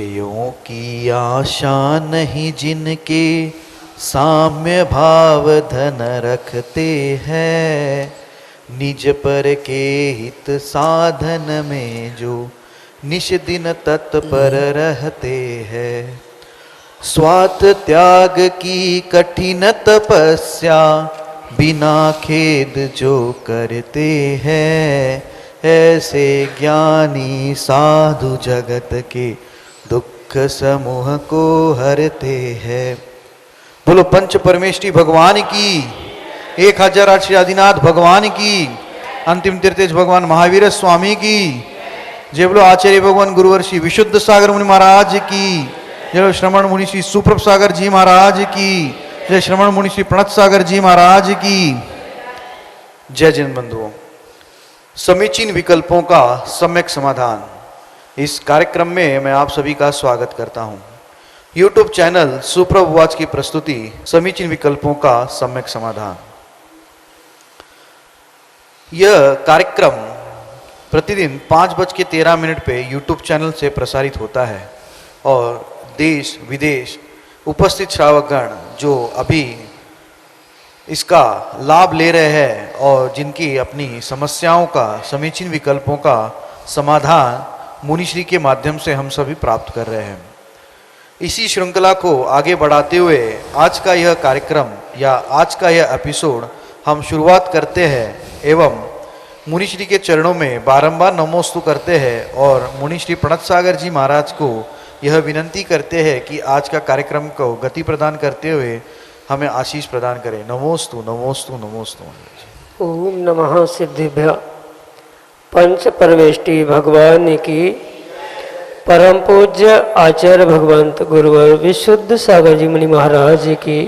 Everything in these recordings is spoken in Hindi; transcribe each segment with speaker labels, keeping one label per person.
Speaker 1: विषयों की आशा नहीं जिनके साम्य भाव धन रखते हैं, निज पर के हित साधन में जो निश दिन तत्पर रहते हैं। स्वार्थ त्याग की कठिन तपस्या बिना खेद जो करते हैं, ऐसे ज्ञानी साधु जगत के दुख समूह को हरते हैं। बोलो पंच परमेष्ठी भगवान की, 1008 श्री आदिनाथ भगवान की, अंतिम तीर्थेश भगवान महावीर स्वामी की जय। बोलो आचार्य भगवान गुरुवर श्री विशुद्ध सागर मुनि महाराज की जय। श्रमण मुनि श्री सुप्रभ सागर जी महाराज की जय। श्रमण मुनि श्री प्रणत सागर जी महाराज की जय। जैन बंधुओं, समीचीन विकल्पों का सम्यक समाधान, इस कार्यक्रम में मैं आप सभी का स्वागत करता हूं। YouTube चैनल सुप्रभ वाच की प्रस्तुति समीचीन विकल्पों का सम्यक समाधान। यह कार्यक्रम प्रतिदिन 5:13 पे YouTube चैनल से प्रसारित होता है और देश विदेश उपस्थित श्रावकगण जो अभी इसका लाभ ले रहे हैं और जिनकी अपनी समस्याओं का समीचीन विकल्पों का समाधान मुनिश्री के माध्यम से हम सभी प्राप्त कर रहे हैं। इसी श्रृंखला को आगे बढ़ाते हुए आज का यह कार्यक्रम या आज का यह एपिसोड हम शुरुआत करते हैं एवं मुनिश्री के चरणों में बारंबार नमोस्तु करते हैं और मुनिश्री प्रणत सागर जी महाराज को यह विनंती करते हैं कि आज का कार्यक्रम को गति प्रदान करते हुए हमें आशीष प्रदान करें। नमोस्तु नमोस्तु नमोस्तु।
Speaker 2: ओम नमः सिद्धिभ्य पंच परमेष्टि भगवान की, परम पूज्य आचार्य भगवंत गुरुवर विशुद्ध सागर जी मुनि महाराज की,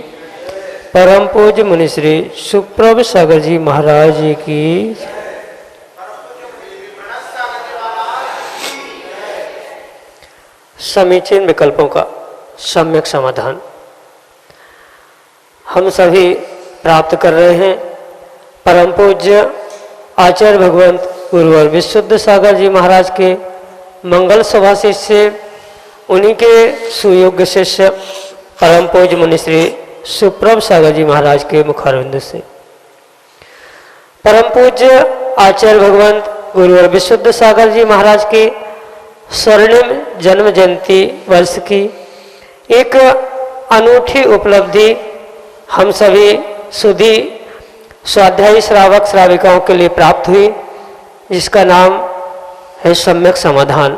Speaker 2: परम पूज्य मुनि श्री सुप्रभ सागर जी महाराज की। समीचीन विकल्पों का सम्यक समाधान हम सभी प्राप्त कर रहे हैं। परम पूज्य आचार्य भगवंत गुरुवर विशुद्ध सागर जी महाराज के मंगल सभा शिष्य, उन्हीं के सुयोग्य शिष्य परम पूज्य मुनि श्री सुप्रभ सागर जी महाराज के मुखारविंद से परम पूज्य आचार्य भगवंत गुरुवर विशुद्ध सागर जी महाराज के स्वर्णिम जन्म जयंती वर्ष की एक अनूठी उपलब्धि हम सभी सुधी स्वाध्यायी श्रावक श्राविकाओं के लिए प्राप्त हुई, जिसका नाम है सम्यक समाधान।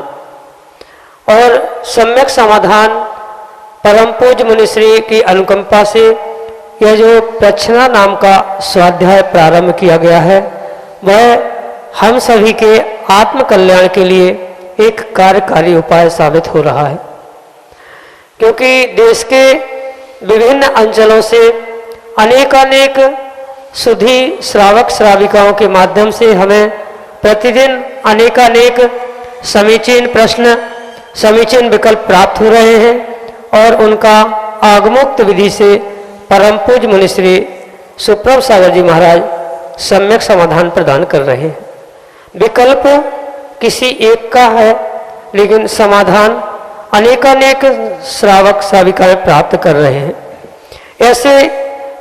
Speaker 2: और सम्यक समाधान परम पूज्य मुनिश्री की अनुकंपा से यह जो प्रच्छना नाम का स्वाध्याय प्रारंभ किया गया है, वह हम सभी के आत्म कल्याण के लिए एक कार्यकारी उपाय साबित हो रहा है। क्योंकि देश के विभिन्न अंचलों से अनेकानेक सुधी श्रावक श्राविकाओं के माध्यम से हमें प्रतिदिन अनेकानेक समीचीन प्रश्न, समीचीन विकल्प प्राप्त हो रहे हैं और उनका आगमोक्त विधि से परम पूज्य मुनिश्री सुप्रभ सागर जी महाराज सम्यक समाधान प्रदान कर रहे हैं। विकल्प किसी एक का है, लेकिन समाधान अनेकानेक श्रावक श्राविकाएं प्राप्त कर रहे हैं। ऐसे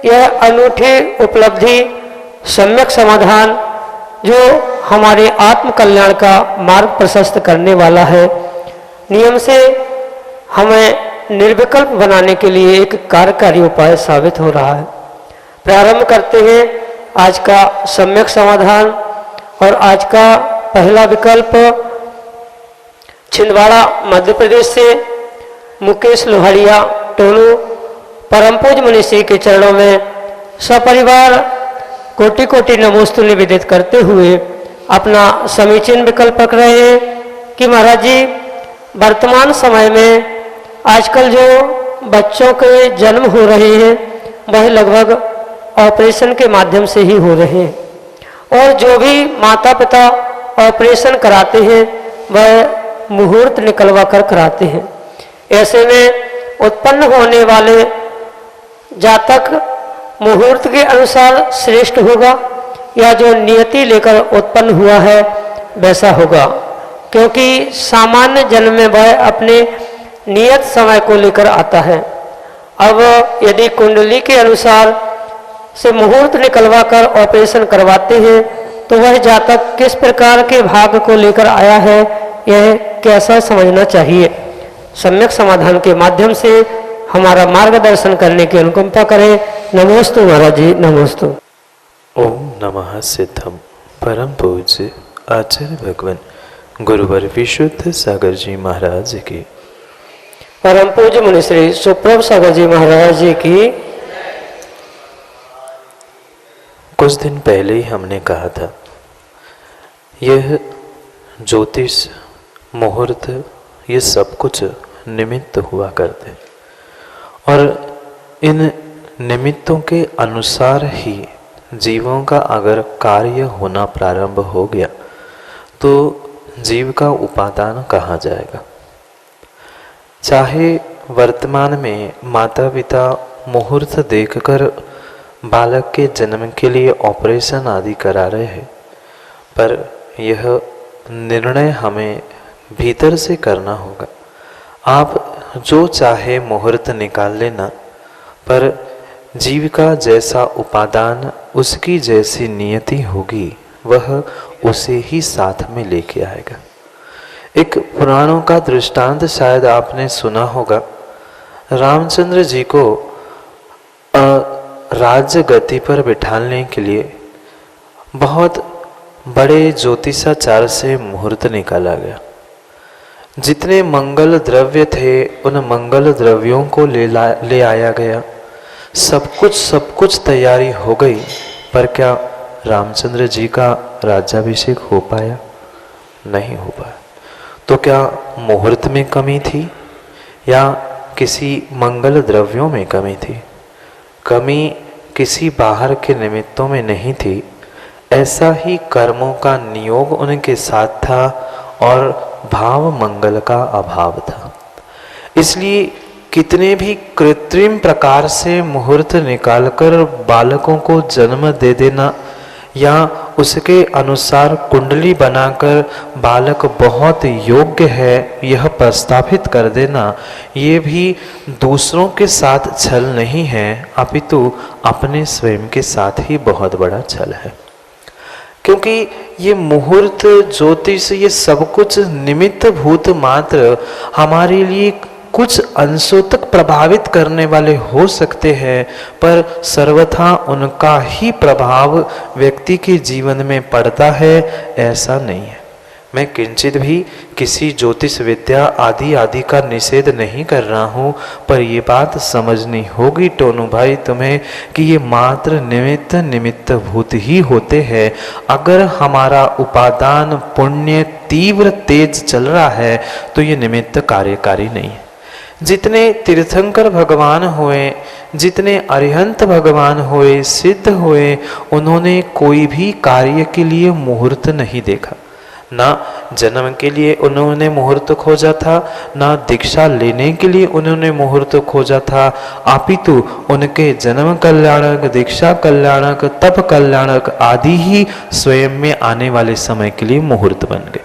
Speaker 2: यह अनूठी उपलब्धि सम्यक समाधान जो हमारे आत्म कल्याण का मार्ग प्रशस्त करने वाला है, नियम से हमें निर्विकल्प बनाने के लिए एक कार्यकारी उपाय साबित हो रहा है। प्रारंभ करते हैं आज का सम्यक समाधान। और आज का पहला विकल्प छिंदवाड़ा मध्य प्रदेश से मुकेश लोहाड़िया टोनू परम पूज्य मुनिश्री के चरणों में सपरिवार कोटि कोटि नमोस्तु निवेदित करते हुए अपना समीचीन विकल्प रख रहे हैं कि महाराज जी, वर्तमान समय में आजकल जो बच्चों के जन्म हो रहे हैं वह लगभग ऑपरेशन के माध्यम से ही हो रहे हैं, और जो भी माता पिता ऑपरेशन कराते हैं वह मुहूर्त निकलवा कर कराते हैं। ऐसे में उत्पन्न होने वाले जातक मुहूर्त के अनुसार श्रेष्ठ होगा या जो नियति लेकर उत्पन्न हुआ है वैसा होगा, क्योंकि सामान्य जन्म में वह अपने नियत समय को लेकर आता है। अब यदि कुंडली के अनुसार से मुहूर्त निकलवा कर ऑपरेशन करवाते हैं तो वह जातक किस प्रकार के भाग को लेकर आया है यह कैसा समझना चाहिए। सम्यक समाधान के माध्यम से हमारा मार्गदर्शन करने की अनुकंपा करें। नमोस्तु महाराज जी, नमोस्तु।
Speaker 3: ओम नमः सिद्धम परम पूज्य आचार्य भगवान गुरुवर विशुद्ध सागर जी महाराज की,
Speaker 2: परम पूज्य मुनि श्री सुप्रभ सागर जी महाराज जी की।
Speaker 3: कुछ दिन पहले ही हमने कहा था यह ज्योतिष मुहूर्त ये सब कुछ निमित्त हुआ करते और इन निमित्तों के अनुसार ही जीवों का अगर कार्य होना प्रारंभ हो गया तो जीव का उपादान कहाँ जाएगा। चाहे वर्तमान में माता पिता मुहूर्त देखकर बालक के जन्म के लिए ऑपरेशन आदि करा रहे हैं, पर यह निर्णय हमें भीतर से करना होगा। आप जो चाहे मुहूर्त निकाल लेना, पर जीव का जैसा उपादान उसकी जैसी नियति होगी वह उसे ही साथ में लेके आएगा। एक पुराणों का दृष्टांत शायद आपने सुना होगा। रामचंद्र जी को राज्य गति पर बिठाने के लिए बहुत बड़े ज्योतिषाचार्य से मुहूर्त निकाला गया। जितने मंगल द्रव्य थे उन मंगल द्रव्यों को ले आया गया। सब कुछ तैयारी हो गई, पर क्या रामचंद्र जी का राज्याभिषेक हो पाया? नहीं हो पाया। तो क्या मुहूर्त में कमी थी या किसी मंगल द्रव्यों में कमी थी? कमी किसी बाहर के निमित्तों में नहीं थी, ऐसा ही कर्मों का नियोग उनके साथ था और भाव मंगल का अभाव था। इसलिए कितने भी कृत्रिम प्रकार से मुहूर्त निकालकर बालकों को जन्म दे देना या उसके अनुसार कुंडली बनाकर बालक बहुत योग्य है यह प्रस्तावित कर देना, ये भी दूसरों के साथ छल नहीं है, अपितु अपने स्वयं के साथ ही बहुत बड़ा छल है। क्योंकि ये मुहूर्त ज्योतिष ये सब कुछ निमित्त भूत मात्र हमारे लिए कुछ अंशों तक प्रभावित करने वाले हो सकते हैं, पर सर्वथा उनका ही प्रभाव व्यक्ति के जीवन में पड़ता है ऐसा नहीं है। मैं किंचित भी किसी ज्योतिष विद्या आदि का निषेध नहीं कर रहा हूँ, पर ये बात समझनी होगी टोनू भाई तुम्हें कि ये मात्र निमित्त भूत ही होते हैं। अगर हमारा उपादान पुण्य तीव्र तेज चल रहा है तो ये निमित्त कार्यकारी नहीं है। जितने तीर्थंकर भगवान हुए, जितने अरिहंत भगवान हुए, सिद्ध हुए, उन्होंने कोई भी कार्य के लिए मुहूर्त नहीं देखा। ना जन्म के लिए उन्होंने मुहूर्त खोजा था, ना दीक्षा लेने के लिए उन्होंने मुहूर्त खोजा था, अपितु उनके जन्म कल्याणक, दीक्षा कल्याणक, तप कल्याणक आदि ही स्वयं में आने वाले समय के लिए मुहूर्त बन गए।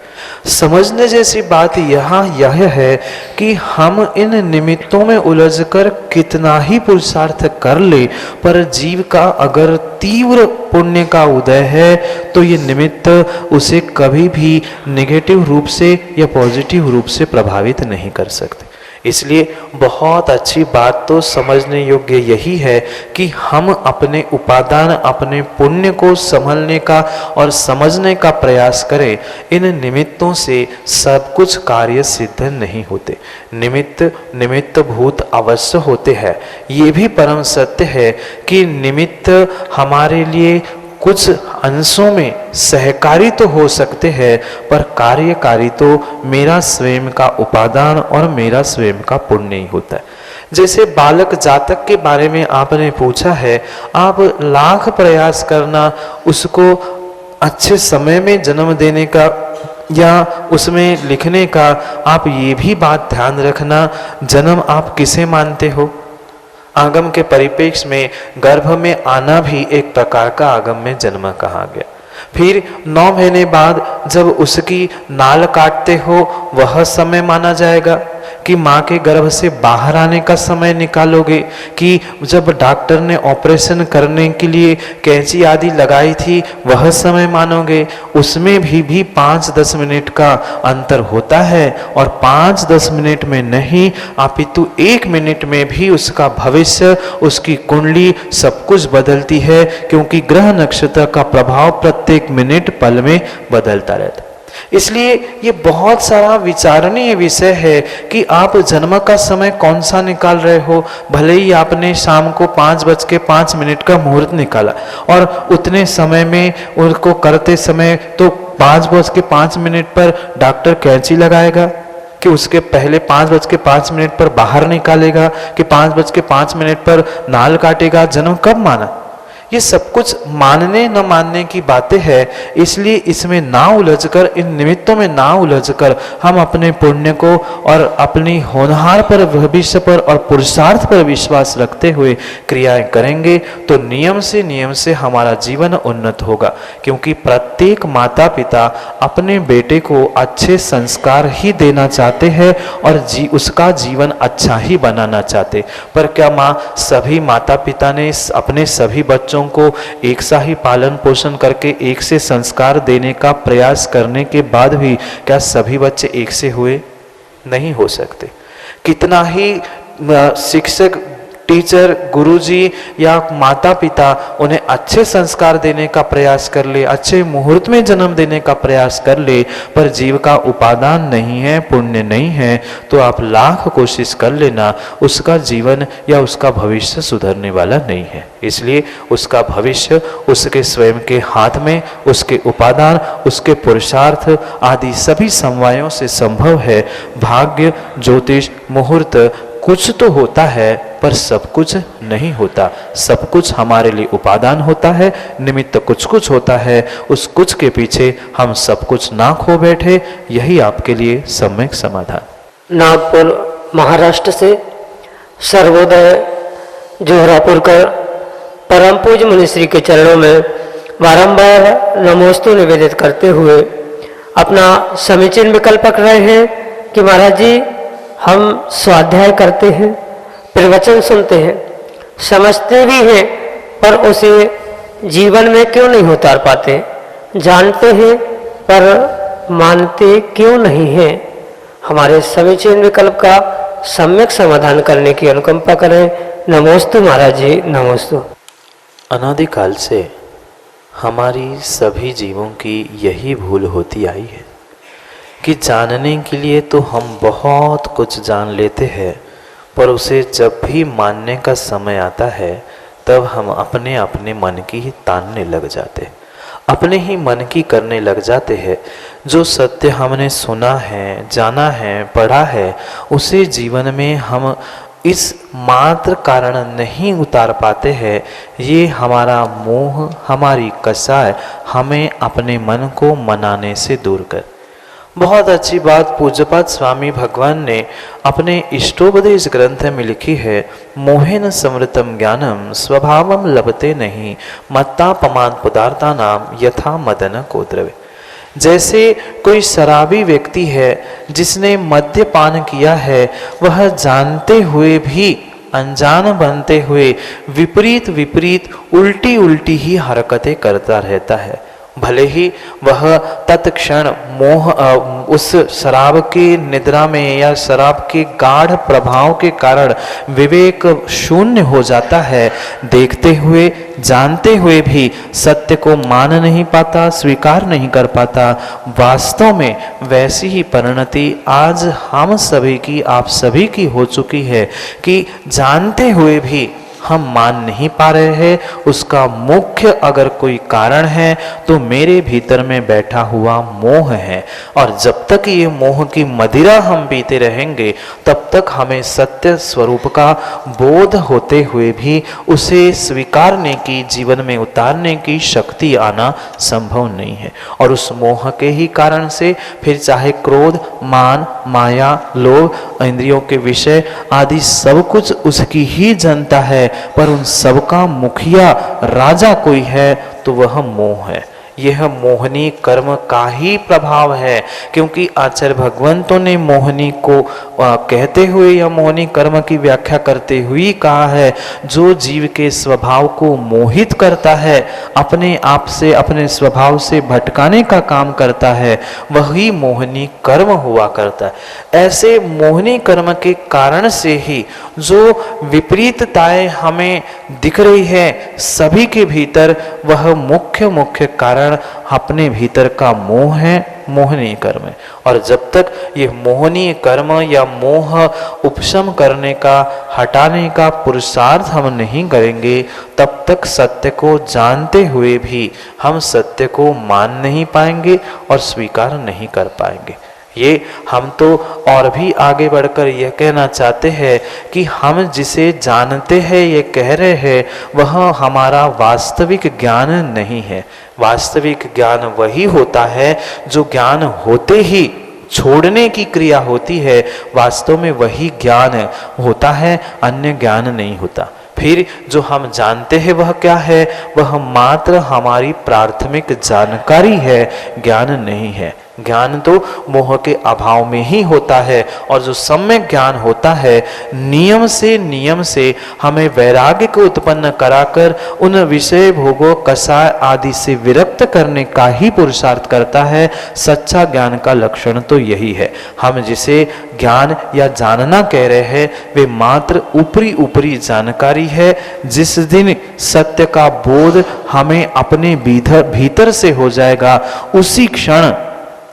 Speaker 3: समझने जैसी बात यहाँ यह है कि हम इन निमित्तों में उलझकर कितना ही पुरुषार्थ कर ले, पर जीव का अगर तीव्र पुण्य का उदय है तो ये निमित्त उसे कभी भी नेगेटिव रूप से या पॉजिटिव रूप से प्रभावित नहीं कर सकते। इसलिए बहुत अच्छी बात तो समझने योग्य यही है कि हम अपने उपादान, अपने पुण्य को संभलने का और समझने का प्रयास करें। इन निमित्तों से सब कुछ कार्य सिद्ध नहीं होते। निमित्त भूत अवश्य होते हैं। ये भी परम सत्य है कि निमित्त हमारे लिए कुछ अंशों में सहकारी तो हो सकते हैं, पर कार्यकारी तो मेरा स्वयं का उपादान और मेरा स्वयं का पुण्य ही होता है। जैसे बालक जातक के बारे में आपने पूछा है, आप लाख प्रयास करना उसको अच्छे समय में जन्म देने का या उसमें लिखने का, आप ये भी बात ध्यान रखना, जन्म आप किसे मानते हो। आगम के परिप्रेक्ष्य में गर्भ में आना भी एक प्रकार का आगम में जन्म कहा गया। फिर 9 महीने बाद जब उसकी नाल काटते हो वह समय माना जाएगा। कि माँ के गर्भ से बाहर आने का समय निकालोगे, कि जब डॉक्टर ने ऑपरेशन करने के लिए कैंची आदि लगाई थी वह समय मानोगे? उसमें भी 5-10 मिनट का अंतर होता है, और 5-10 मिनट में नहीं अपितु 1 मिनट में भी उसका भविष्य, उसकी कुंडली सब कुछ बदलती है, क्योंकि ग्रह नक्षत्र का प्रभाव प्रत्येक मिनट पल में बदलता रहता है। इसलिए ये बहुत सारा विचारणीय विषय है कि आप जन्म का समय कौन सा निकाल रहे हो। भले ही आपने शाम को 5:05 का मुहूर्त निकाला और उतने समय में उनको करते समय तो 5:05 पर डॉक्टर कैंची लगाएगा, कि उसके पहले 5:05 पर बाहर निकालेगा, कि 5:05 पर नाल काटेगा? जन्म कब माना? ये सब कुछ मानने न मानने की बातें हैं। इसलिए इसमें ना उलझकर, इन निमित्तों में ना उलझकर हम अपने पुण्य को और अपनी होनहार पर, भविष्य पर और पुरुषार्थ पर विश्वास रखते हुए क्रियाएं करेंगे तो नियम से हमारा जीवन उन्नत होगा। क्योंकि प्रत्येक माता पिता अपने बेटे को अच्छे संस्कार ही देना चाहते हैं और उसका जीवन अच्छा ही बनाना चाहते। पर क्या माँ सभी माता पिता ने अपने सभी बच्चों को एक सा ही पालन पोषण करके एक से संस्कार देने का प्रयास करने के बाद भी क्या सभी बच्चे एक से हुए? नहीं हो सकते। कितना ही शिक्षक, टीचर, गुरुजी या माता पिता उन्हें अच्छे संस्कार देने का प्रयास कर ले, अच्छे मुहूर्त में जन्म देने का प्रयास कर ले, पर जीव का उपादान नहीं है, पुण्य नहीं है, तो आप लाख कोशिश कर लेना, उसका जीवन या उसका भविष्य सुधरने वाला नहीं है। इसलिए उसका भविष्य उसके स्वयं के हाथ में, उसके उपादान, उसके पुरुषार्थ आदि सभी समवायों से संभव है। भाग्य, ज्योतिष, मुहूर्त कुछ तो होता है, पर सब कुछ नहीं होता। सब कुछ हमारे लिए उपादान होता है, निमित्त कुछ कुछ होता है। उस कुछ के पीछे हम सब कुछ ना खो बैठे, यही आपके लिए सम्यक समाधान।
Speaker 2: नागपुर महाराष्ट्र से सर्वोदय जोहरापुर कर परम पूज्य मुनिश्री के चरणों में बारंबार नमोस्तु निवेदित करते हुए अपना समीचीन विकल्प रख रहे हैं कि महाराज जी, हम स्वाध्याय करते हैं, प्रवचन सुनते हैं, समझते भी हैं, पर उसे जीवन में क्यों नहीं उतार पाते? जानते हैं पर मानते क्यों नहीं हैं? हमारे समीचीन विकल्प का सम्यक समाधान करने की अनुकंपा करें। नमोस्तु महाराज जी, नमोस्तु।
Speaker 3: अनादिकाल से हमारी सभी जीवों की यही भूल होती आई है कि जानने के लिए तो हम बहुत कुछ जान लेते हैं, पर उसे जब भी मानने का समय आता है तब हम अपने अपने मन की ही तानने लग जाते, अपने ही मन की करने लग जाते हैं। जो सत्य हमने सुना है, जाना है, पढ़ा है, उसे जीवन में हम इस मात्र कारण नहीं उतार पाते हैं। ये हमारा मोह, हमारी कसाय हमें अपने मन को मनाने से दूर कर। बहुत अच्छी बात पूज्यपाद स्वामी भगवान ने अपने इष्टोपदेश ग्रंथ में लिखी है, मोहेन समृतम ज्ञानम स्वभावम लभते नहीं मत्तापमान पदार्था नाम यथा मदन को द्रव्य। जैसे कोई शराबी व्यक्ति है जिसने मद्यपान किया है, वह जानते हुए भी, अनजान बनते हुए विपरीत उल्टी उल्टी ही हरकतें करता रहता है। भले ही वह तत्क्षण मोह उस शराब की निद्रा में या शराब के गाढ़ प्रभाव के कारण विवेक शून्य हो जाता है, देखते हुए जानते हुए भी सत्य को मान नहीं पाता, स्वीकार नहीं कर पाता। वास्तव में वैसी ही परिणति आज हम सभी की, आप सभी की हो चुकी है कि जानते हुए भी हम मान नहीं पा रहे हैं। उसका मुख्य अगर कोई कारण है तो मेरे भीतर में बैठा हुआ मोह है, और जब तक ये मोह की मदिरा हम पीते रहेंगे तब तक हमें सत्य स्वरूप का बोध होते हुए भी उसे स्वीकारने की, जीवन में उतारने की शक्ति आना संभव नहीं है। और उस मोह के ही कारण से फिर चाहे क्रोध, मान, माया, लोभ, इंद्रियों के विषय आदि सब कुछ उसकी ही जनता है, पर उन सबका मुखिया राजा कोई है तो वह मोह है। यह मोहनी कर्म का ही प्रभाव है, क्योंकि आचार्य भगवंतों ने मोहनी को कहते हुए या मोहनी कर्म की व्याख्या करते हुए कहा है, जो जीव के स्वभाव को मोहित करता है, अपने आप से अपने स्वभाव से भटकाने का काम करता है, वही मोहनी कर्म हुआ करता है। ऐसे मोहनी कर्म के कारण से ही जो विपरीतताएं हमें दिख रही है सभी के भीतर, वह मुख्य कारण अपने भीतर का मोह है, मोहनी कर्म है। और जब तक ये मोहनी कर्म या मोह उपशम करने का, हटाने का पुरुषार्थ हम नहीं करेंगे, तब तक सत्य को जानते हुए भी हम सत्य को मान नहीं पाएंगे और स्वीकार नहीं कर पाएंगे। ये हम तो और भी आगे बढ़कर यह कहना चाहते हैं कि हम जिसे जानते हैं, ये कह रहे हैं, वह हमारा वास्तविक ज्ञान नहीं है। वास्तविक ज्ञान वही होता है जो ज्ञान होते ही छोड़ने की क्रिया होती है, वास्तव में वही ज्ञान होता है, अन्य ज्ञान नहीं होता। फिर जो हम जानते हैं वह क्या है? वह मात्र हमारी प्राथमिक जानकारी है, ज्ञान नहीं है। ज्ञान तो मोह के अभाव में ही होता है, और जो सम्यक ज्ञान होता है नियम से हमें वैराग्य को उत्पन्न कराकर उन विषय भोगों, कषाय आदि से विरक्त करने का ही पुरुषार्थ करता है। सच्चा ज्ञान का लक्षण तो यही है। हम जिसे ज्ञान या जानना कह रहे हैं वे मात्र ऊपरी जानकारी है। जिस दिन सत्य का बोध हमें अपने भीतर से हो जाएगा, उसी क्षण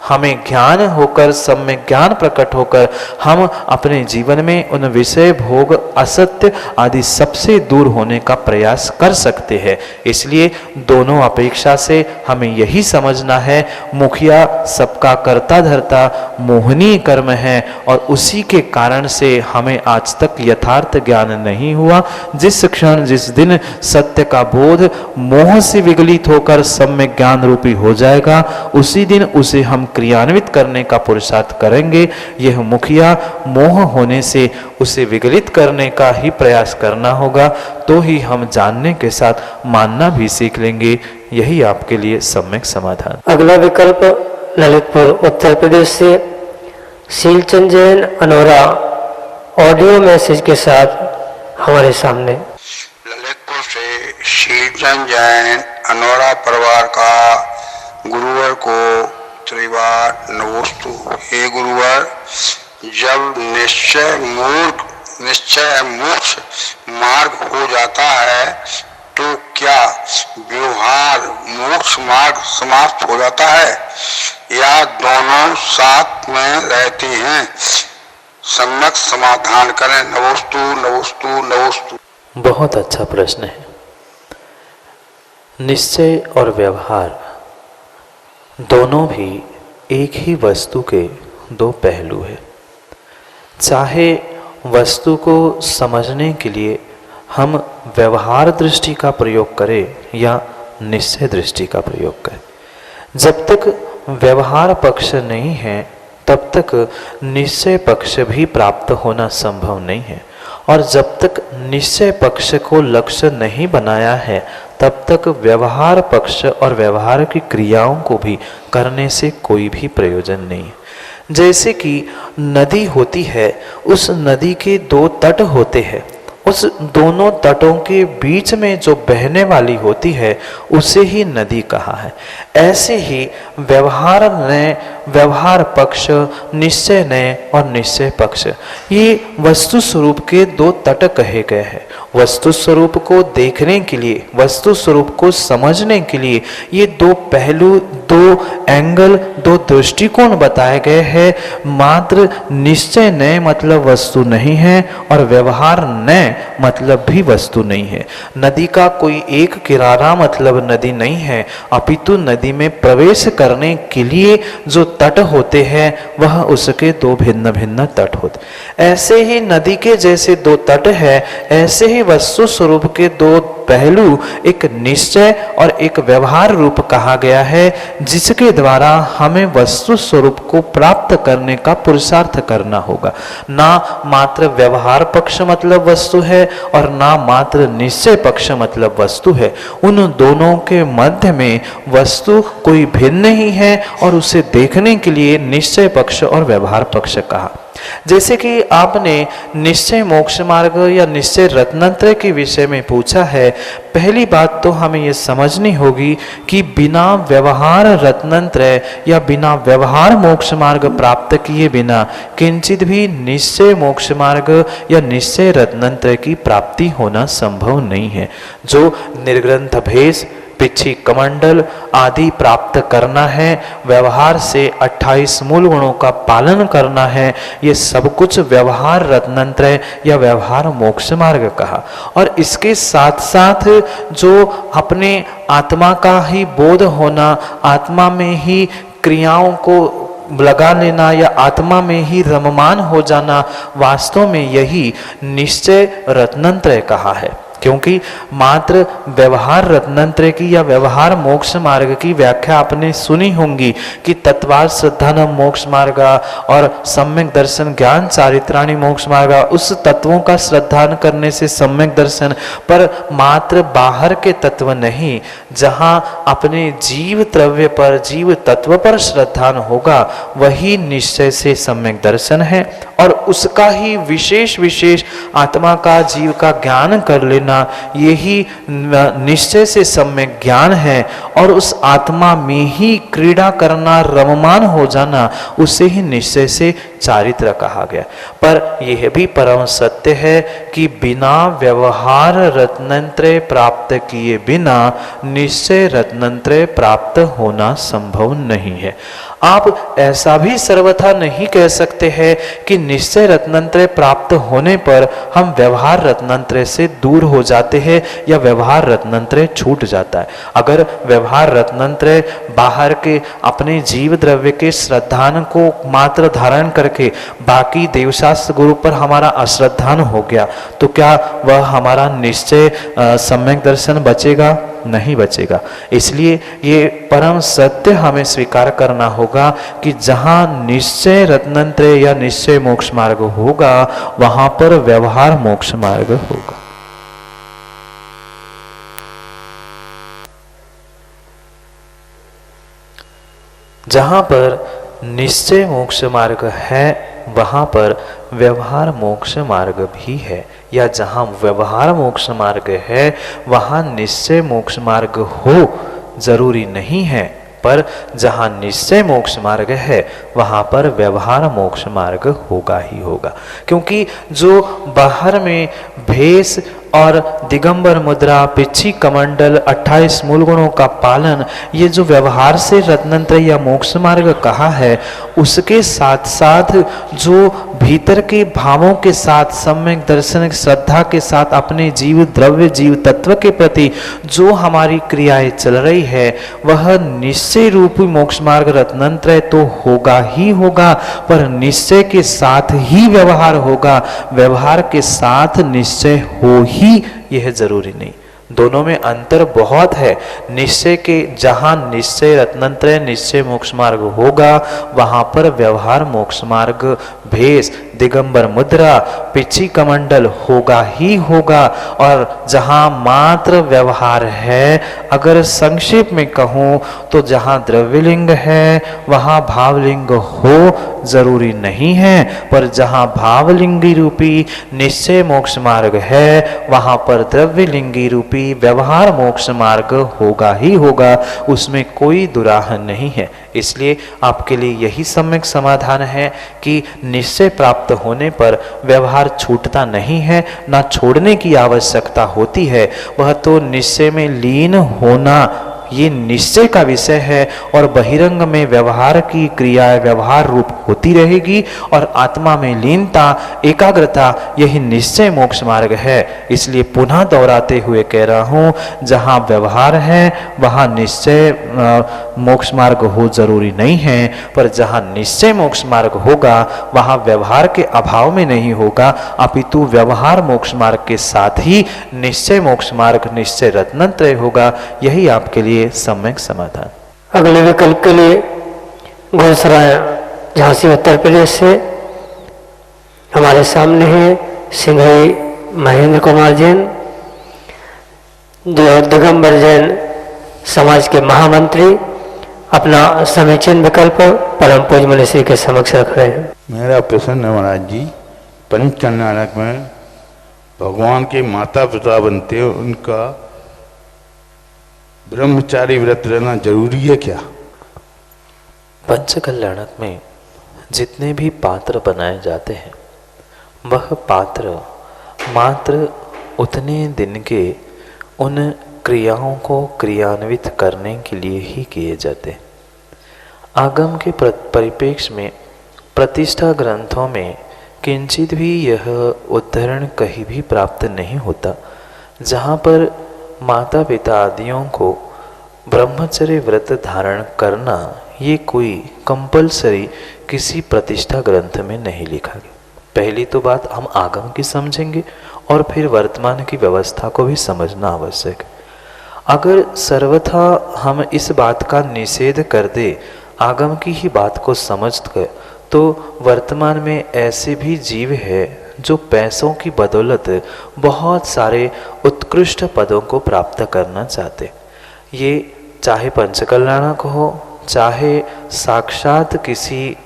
Speaker 3: हमें ज्ञान होकर, सम्यक ज्ञान प्रकट होकर हम अपने जीवन में उन विषय भोग, असत्य आदि सबसे दूर होने का प्रयास कर सकते हैं। इसलिए दोनों अपेक्षा से हमें यही समझना है, मुखिया सबका कर्ता धर्ता मोहनीय कर्म है, और उसी के कारण से हमें आज तक यथार्थ ज्ञान नहीं हुआ। जिस क्षण, जिस दिन सत्य का बोध मोह से विगलित होकर सम्यक ज्ञान रूपी हो जाएगा, उसी दिन उसे हम क्रियान्वित करने का पुरुषार्थ करेंगे। यह मुखिया मोह होने से उसे विगलित करने का ही प्रयास करना होगा, तो ही हम जानने के साथ मानना भी सीख लेंगे। यही आपके लिए सम्यक समाधान।
Speaker 2: अगला विकल्प ललितपुर उत्तर प्रदेश से शीलचंद जैन अनोरा ऑडियो मैसेज के साथ हमारे सामने।
Speaker 4: ललितपुर से शीलचंद जैन अनोरा परिवार का गुरुवर को त्रिवार नमोस्तु। हे गुरुवर, जब निश्चय मोक्ष मार्ग हो जाता है तो क्या व्यवहार मोक्ष मार्ग समाप्त हो जाता है या दोनों साथ में रहते हैं? सम्यक समाधान करें। नमोस्तु नमोस्तु नमोस्तु।
Speaker 3: बहुत अच्छा प्रश्न है। निश्चय और व्यवहार दोनों भी एक ही वस्तु के दो पहलू हैं। चाहे वस्तु को समझने के लिए हम व्यवहार दृष्टि का प्रयोग करें या निश्चय दृष्टि का प्रयोग करें, जब तक व्यवहार पक्ष नहीं है तब तक निश्चय पक्ष भी प्राप्त होना संभव नहीं है। और जब तक निश्चय पक्ष को लक्ष्य नहीं बनाया है तब तक व्यवहार पक्ष और व्यवहार की क्रियाओं को भी करने से कोई भी प्रयोजन नहीं है। जैसे कि नदी होती है, उस नदी के दो तट होते हैं, उस दोनों तटों के बीच में जो बहने वाली होती है उसे ही नदी कहा है। ऐसे ही व्यवहार पक्ष, निश्चय नय और निश्चय पक्ष, ये वस्तु स्वरूप के दो तट कहे गए हैं। वस्तु स्वरूप को देखने के लिए, वस्तु स्वरूप को समझने के लिए ये दो पहलू, दो एंगल, दो दृष्टिकोण बताए गए हैं। मात्र निश्चय नय मतलब वस्तु नहीं है और व्यवहार नय मतलब भी वस्तु नहीं है। नदी का कोई एक किनारा मतलब नदी नहीं है, अपितु नदी में प्रवेश करने के लिए जो तट होते हैं वह उसके दो भिन्न भिन्न तट होते। ऐसे ही नदी के जैसे दो तट है, ऐसे ही वस्तु स्वरूप के दो पहलू एक निश्चय और एक व्यवहार रूप कहा गया है, जिसके द्वारा हमें वस्तु स्वरूप को प्राप्त करने का पुरुषार्थ करना होगा। ना मात्र व्यवहार पक्ष मतलब वस्तु है और ना मात्र निश्चय पक्ष मतलब वस्तु है। उन दोनों के मध्य में वस्तु कोई भिन्न ही है और उसे देखने के लिए निश्चय पक्ष और व्यवहार पक्ष कहा। जैसे कि आपने निश्चय मोक्ष मार्ग या निश्चय रत्नत्रय के विषय में पूछा है, पहली बात तो हमें यह समझनी होगी कि बिना व्यवहार रत्नत्रय या बिना व्यवहार मोक्ष मार्ग प्राप्त किए बिना किंचित भी निश्चय मोक्ष मार्ग या निश्चय रत्नत्रय की प्राप्ति होना संभव नहीं है। जो निर्ग्रंथ भेष, पिछी कमंडल आदि प्राप्त करना है, व्यवहार से 28 मूल गुणों का पालन करना है, ये सब कुछ व्यवहार रत्नत्रय या व्यवहार मोक्ष मार्ग कहा। और इसके साथ साथ जो अपने आत्मा का ही बोध होना, आत्मा में ही क्रियाओं को लगा लेना या आत्मा में ही रममान हो जाना, वास्तव में यही निश्चय रत्नत्रय कहा है। क्योंकि मात्र व्यवहार रत्नत्रय की या व्यवहार मोक्ष मार्ग की व्याख्या आपने सुनी होंगी कि तत्वार श्रद्धा मोक्ष मार्ग और सम्यक दर्शन ज्ञान चारित्राणी मोक्ष मार्ग, उस तत्वों का श्रद्धान करने से सम्यक दर्शन, पर मात्र बाहर के तत्व नहीं, जहां अपने जीव द्रव्य पर जीव तत्व पर श्रद्धान होगा वही निश्चय से सम्यक दर्शन है। और उसका ही विशेष विशेष आत्मा का जीव का ज्ञान कर लेना, यही निश्चय से सम्यक ज्ञान है। और उस आत्मा में ही क्रीड़ा करना, रममान हो जाना, उसे ही निश्चय से चारित्र कहा गया। पर यह भी परम सत्य है कि बिना व्यवहार रत्नत्रय प्राप्त किए बिना निश्चय रत्नत्रय प्राप्त होना संभव नहीं है। आप ऐसा भी सर्वथा नहीं कह सकते हैं कि निश्चय रत्नत्रय प्राप्त होने पर हम व्यवहार रत्नत्रय से दूर हो जाते हैं या व्यवहार रत्नत्रय छूट जाता है। अगर व्यवहार रत्नत्रय बाहर के अपने जीव द्रव्य के श्रद्धान को मात्र धारण करके बाकी देवशास्त्र गुरु पर हमारा अश्रद्धान हो गया, तो क्या वह हमारा निश्चय सम्यक दर्शन बचेगा? नहीं बचेगा। इसलिए ये परम सत्य हमें स्वीकार करना होगा कि जहां निश्चय रत्नत्रय या निश्चय मोक्ष मार्ग होगा वहां पर व्यवहार मोक्ष मार्ग होगा। जहां पर निश्चय मोक्ष मार्ग है वहां पर व्यवहार मोक्ष मार्ग भी है, या जहां व्यवहार मोक्ष मार्ग है वहां निश्चय मोक्ष मार्ग हो जरूरी नहीं है, पर जहां निश्चय मोक्ष मार्ग है वहां पर व्यवहार मोक्ष मार्ग होगा ही होगा। क्योंकि जो बाहर में भेष और दिगंबर मुद्रा, पिछी कमंडल, 28 मूल गुणों का पालन, ये जो व्यवहार से रत्नत्रय या मोक्ष मार्ग कहा है, उसके साथ साथ जो भीतर के भावों के साथ सम्यक दर्शन श्रद्धा के साथ अपने जीव द्रव्य जीव तत्व के प्रति जो हमारी क्रियाएं चल रही है, वह निश्चय रूपी मोक्ष मार्ग रत्नत्रय तो होगा ही होगा, पर निश्चय के साथ ही व्यवहार होगा, व्यवहार के साथ निश्चय हो ही यह जरूरी नहीं। दोनों में अंतर बहुत है। निश्चय के जहां निश्चय रत्नत्रय निश्चय मोक्ष मार्ग होगा वहां पर व्यवहार मोक्ष मार्ग भेष दिगंबर मुद्रा पिछी कमंडल होगा ही होगा। और जहां मात्र व्यवहार है, अगर संक्षेप में कहूं तो जहां द्रव्यलिंग है वहां भावलिंग हो जरूरी नहीं है, पर जहां भावलिंगी रूपी निश्चय मोक्ष मार्ग है वहां पर द्रव्यलिंगी रूपी व्यवहार मोक्ष मार्ग होगा ही होगा, उसमें कोई दुराह नहीं है। इसलिए आपके लिए यही सम्यक समाधान है कि निश्चय प्राप्त होने पर व्यवहार छूटता नहीं है, ना छोड़ने की आवश्यकता होती है। वह तो निश्चय में लीन होना ये निश्चय का विषय है और बहिरंग में व्यवहार की क्रिया व्यवहार रूप होती रहेगी और आत्मा में लीनता एकाग्रता यही निश्चय मोक्ष मार्ग है। इसलिए पुनः दोहराते हुए कह रहा हूँ, जहाँ व्यवहार है वहाँ निश्चय मोक्ष मार्ग हो जरूरी नहीं है, पर जहाँ निश्चय मोक्ष मार्ग होगा वहाँ व्यवहार के अभाव में नहीं होगा, अपितु व्यवहार मोक्ष मार्ग के साथ ही निश्चय मोक्ष मार्ग निश्चय रत्नत्रय होगा। यही आपके लिए सम्यक समाधान।
Speaker 2: अगले विकल्प के लिए घोड़सराय झांसी उत्तर प्रदेश से हमारे सामने है सिंघई महेंद्र कुमार जैन, जो दिगंबर जैन समाज के महामंत्री, अपना समीचीन विकल्प परम पूज्य मुनि श्री के समक्ष रख रहे हैं।
Speaker 4: मेरा प्रश्न है महाराज जी, पंच कल्याणक में भगवान के माता पिता बनते हैं, उनका ब्रह्मचारी व्रत रहना जरूरी है क्या?
Speaker 3: पंच कल्याणक में जितने भी पात्र बनाए जाते हैं वह पात्र मात्र उतने दिन के उन क्रियाओं को क्रियान्वित करने के लिए ही किए जाते हैं। आगम के परिप्रेक्ष्य में प्रतिष्ठा ग्रंथों में किंचित भी यह उद्धरण कहीं भी प्राप्त नहीं होता जहाँ पर माता पिता आदियों को ब्रह्मचर्य व्रत धारण करना ये कोई कंपलसरी किसी प्रतिष्ठा ग्रंथ में नहीं लिखा गया। पहली तो बात हम आगम की समझेंगे और फिर वर्तमान की व्यवस्था को भी समझना आवश्यक है। अगर सर्वथा हम इस बात का निषेध कर दे, आगम की ही बात को समझ कर, तो वर्तमान में ऐसे भी जीव है जो पैसों की बदौलत बहुत सारे उत्कृष्ट पदों को प्राप्त करना चाहते। ये चाहे पंचकल्याणक हो, चाहे साक्षात किसी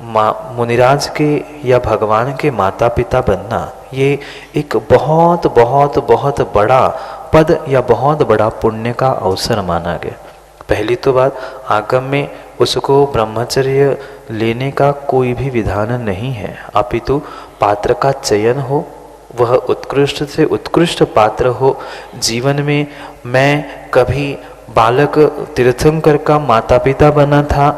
Speaker 3: मुनिराज के या भगवान के माता पिता बनना, ये एक बहुत बहुत बहुत बड़ा पद या बहुत बड़ा पुण्य का अवसर माना गया। पहली तो बात, आगम में उसको ब्रह्मचर्य लेने का कोई भी विधान नहीं है, अपितु पात्र का चयन हो, वह उत्कृष्ट से उत्कृष्ट पात्र हो। जीवन में मैं कभी बालक तीर्थंकर का माता पिता बना था,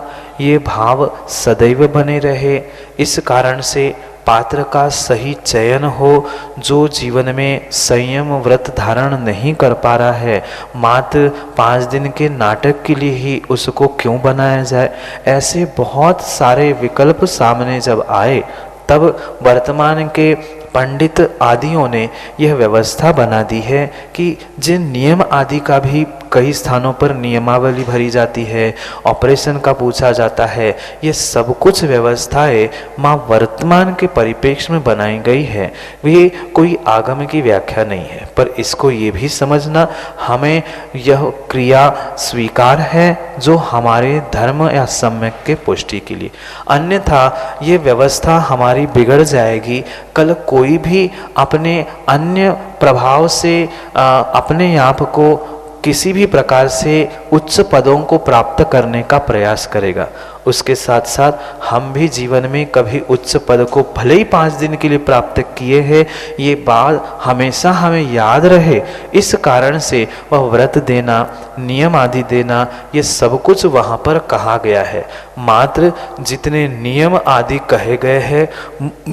Speaker 3: ये भाव सदैव बने रहे। इस कारण से पात्र का सही चयन हो। जो जीवन में संयम व्रत धारण नहीं कर पा रहा है, मात्र 5 दिन के नाटक के लिए ही उसको क्यों बनाया जाए? ऐसे बहुत सारे विकल्प सामने जब आए, तब वर्तमान के पंडित आदियों ने यह व्यवस्था बना दी है कि जिन नियम आदि का भी कई स्थानों पर नियमावली भरी जाती है, ऑपरेशन का पूछा जाता है, ये सब कुछ व्यवस्थाएं माँ वर्तमान के परिप्रेक्ष्य में बनाई गई है। ये कोई आगम की व्याख्या नहीं है, पर इसको ये भी समझना, हमें यह क्रिया स्वीकार है जो हमारे धर्म या सम्यक के पुष्टि के लिए, अन्यथा ये व्यवस्था हमारी बिगड़ जाएगी। कल कोई भी अपने अन्य प्रभाव से अपने आप को किसी भी प्रकार से उच्च पदों को प्राप्त करने का प्रयास करेगा, उसके साथ साथ हम भी जीवन में कभी उच्च पद को भले ही 5 दिन के लिए प्राप्त किए हैं, ये बात हमेशा हमें याद रहे। इस कारण से वह व्रत देना, नियम आदि देना, ये सब कुछ वहाँ पर कहा गया है। मात्र जितने नियम आदि कहे गए हैं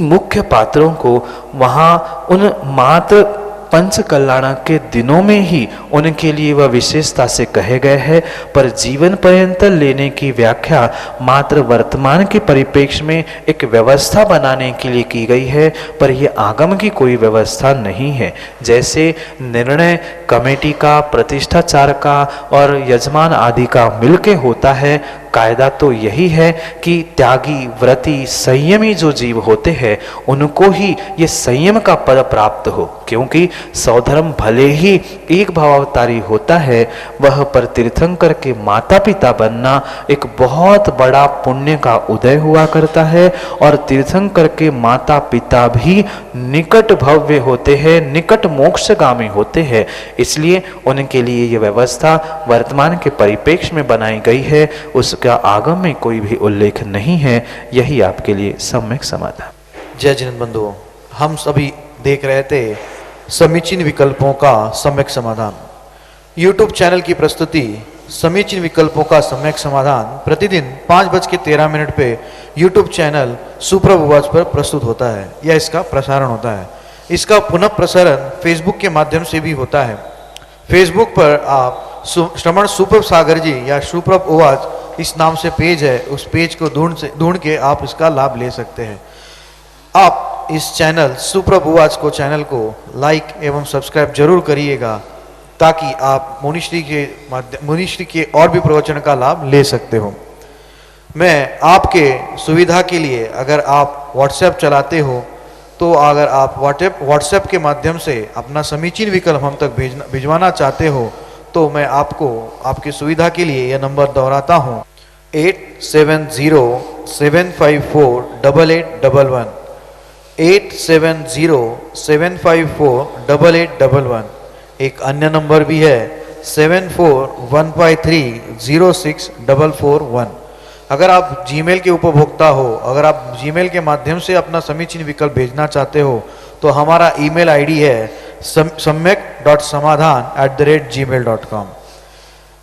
Speaker 3: मुख्य पात्रों को, वहाँ उन मात्र पंच कल्याणक के दिनों में ही उनके लिए वह विशेषता से कहे गए हैं, पर जीवन पर्यंत लेने की व्याख्या मात्र वर्तमान के परिप्रेक्ष्य में एक व्यवस्था बनाने के लिए की गई है, पर यह आगम की कोई व्यवस्था नहीं है। जैसे निर्णय कमेटी का, प्रतिष्ठाचार का और यजमान आदि का मिलके होता है, कायदा तो यही है कि त्यागी, व्रती, संयमी जो जीव होते हैं उनको ही ये संयम का पद प्राप्त हो, क्योंकि सौधर्म भले ही एक भावावतारी होता है, वह पर तीर्थंकर के माता पिता बनना एक बहुत बड़ा पुण्य का उदय हुआ करता है। और तीर्थंकर के माता पिता भी निकट भव्य होते हैं, निकट मोक्षगामी होते हैं, इसलिए उनके लिए ये व्यवस्था वर्तमान के परिप्रेक्ष्य में बनाई गई है, उसका आगम में कोई भी उल्लेख नहीं है। यही आपके लिए सम्यक समाधान।
Speaker 1: जय जिन बंधुओं, हम सभी देख रहे थे समीचीन विकल्पों का सम्यक समाधान। YouTube चैनल की प्रस्तुति समीचीन विकल्पों का सम्यक समाधान प्रतिदिन 5:13 पे YouTube चैनल सुप्रभ उवाच पर प्रस्तुत होता है या इसका प्रसारण होता है। इसका पुनः प्रसारण फेसबुक के माध्यम से भी होता है। फेसबुक पर आप श्रवण सुप्रभ सागर जी या सुप्रभ उवाच इस नाम से पेज है, उस पेज को ढूंढ के आप इसका लाभ ले सकते हैं। आप इस चैनल सुप्रभ उवाच को चैनल को लाइक एवं सब्सक्राइब जरूर करिएगा ताकि आप मुनिश्री के और भी प्रवचन का लाभ ले सकते हो। मैं आपके सुविधा के लिए अगर आप व्हाट्सएप चलाते हो तो अगर आप व्हाट्सएप के माध्यम से अपना समीचीन विकल्प हम तक भिजवाना चाहते हो तो मैं आपको आपकी सुविधा के लिए यह नंबर दोहराता हूँ 8707548811 8707548811। एक अन्य नंबर भी है 7415306441। अगर आप जीमेल के उपभोक्ता हो, अगर आप जीमेल के माध्यम से अपना समीचीन विकल्प भेजना चाहते हो तो हमारा ईमेल आईडी है samyak.samadhan@gmail.com।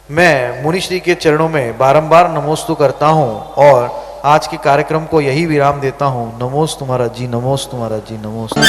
Speaker 1: मैं मुनिश्री के चरणों में बारंबार नमोस्तु करता हूँ और आज के कार्यक्रम को यही विराम देता हूँ। नमोस्तु महाराज जी, नमोस्तु महाराज जी, नमोस्तु।